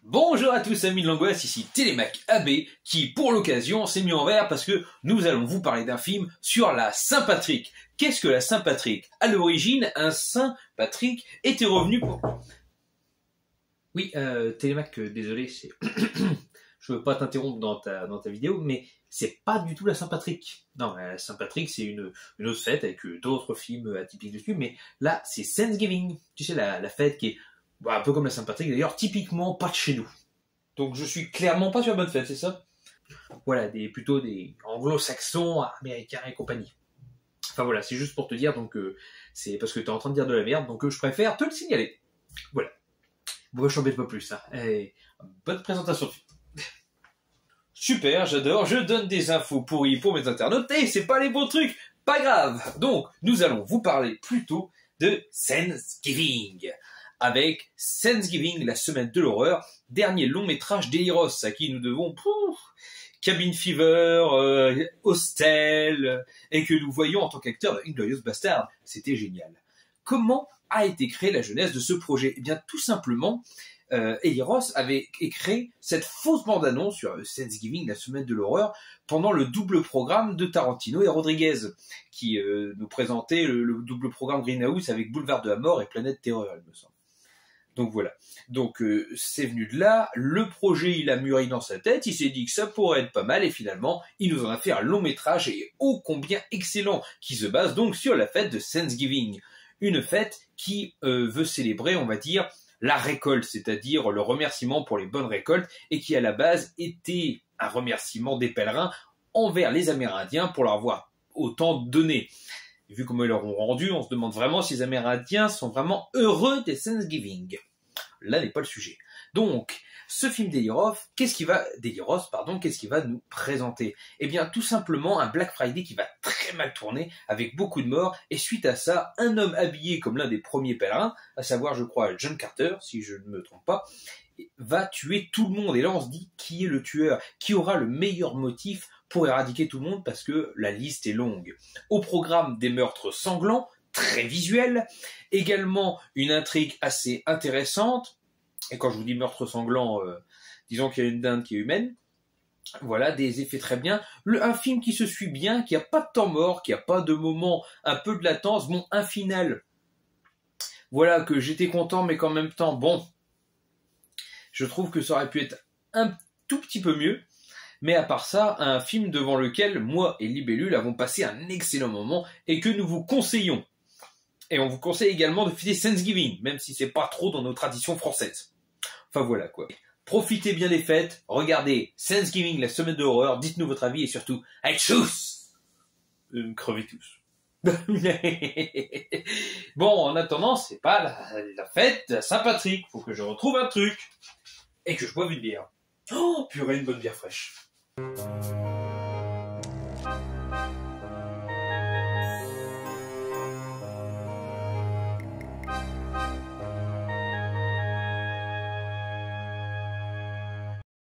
Bonjour à tous amis de l'angoisse, ici Télémac AB qui pour l'occasion s'est mis en vert parce que nous allons vous parler d'un film sur la Saint-Patrick. Qu'est-ce que la Saint-Patrick? À l'origine, un Saint-Patrick était revenu pour... Oui, Télémac, désolé, c'est... je veux pas t'interrompre dans ta vidéo, mais c'est pas du tout la Saint-Patrick. Non, la Saint-Patrick c'est une autre fête avec d'autres films atypiques dessus, mais là c'est Thanksgiving. Tu sais, la fête qui est un peu comme la Saint-Patrick d'ailleurs, typiquement pas de chez nous. Donc je suis clairement pas sur la bonne fête, c'est ça? Voilà, plutôt des anglo-saxons, américains et compagnie. Enfin voilà, c'est juste pour te dire, donc c'est parce que t'es en train de dire de la merde, donc je préfère te le signaler. Voilà. Bon, je t'embête pas plus, hein. Et bonne présentation de film. Super, j'adore, je donne des infos pourries pour mes internautes, et c'est pas les bons trucs, pas grave. Donc, nous allons vous parler plutôt de Thanksgiving. Avec Thanksgiving, la semaine de l'horreur, dernier long métrage d'Eli Roth, à qui nous devons Cabin Fever, Hostel, et que nous voyons en tant qu'acteur de Inglourious Basterds. C'était génial. Comment a été créée la jeunesse de ce projet? Eh bien, tout simplement, Eli Roth avait créé cette fausse bande-annonce sur Thanksgiving, la semaine de l'horreur, pendant le double programme de Tarantino et Rodriguez, qui nous présentait le double programme Greenhouse avec Boulevard de la Mort et Planète Terreur, il me semble. Donc voilà. Donc c'est venu de là, le projet il a mûri dans sa tête, il s'est dit que ça pourrait être pas mal et finalement il nous en a fait un long métrage et ô combien excellent qui se base donc sur la fête de Thanksgiving. Une fête qui veut célébrer, on va dire, la récolte, c'est-à-dire le remerciement pour les bonnes récoltes et qui à la base était un remerciement des pèlerins envers les Amérindiens pour leur avoir autant donné. Et vu comment ils leur ont rendu, on se demande vraiment si les Amérindiens sont vraiment heureux des Thanksgiving. Là n'est pas le sujet. Donc, ce film d'Eli Roth, qu'est-ce qu'il va nous présenter? Eh bien, tout simplement un Black Friday qui va très mal tourner, avec beaucoup de morts, et suite à ça, un homme habillé comme l'un des premiers pèlerins, à savoir, je crois, John Carter, si je ne me trompe pas, va tuer tout le monde. Et là, on se dit, qui est le tueur? Qui aura le meilleur motif pour éradiquer tout le monde? Parce que la liste est longue. Au programme, des meurtres sanglants, très visuels, également une intrigue assez intéressante, et quand je vous dis meurtre sanglant, disons qu'il y a une dinde qui est humaine, voilà, des effets très bien, un film qui se suit bien, qui a pas de temps mort, qui a pas de moment un peu de latence, bon, un final, voilà, que j'étais content, mais qu'en même temps, bon, je trouve que ça aurait pu être un tout petit peu mieux, mais à part ça, un film devant lequel moi et Libellule avons passé un excellent moment et que nous vous conseillons. Et on vous conseille également de fêter Thanksgiving, même si c'est pas trop dans nos traditions françaises. Enfin voilà quoi. Profitez bien des fêtes, regardez Thanksgiving, la semaine de l'horreur, dites-nous votre avis et surtout, à tous crevez tous. Bon, en attendant, c'est pas la fête de Saint-Patrick, faut que je retrouve un truc et que je boive une bière. Oh, purée, une bonne bière fraîche.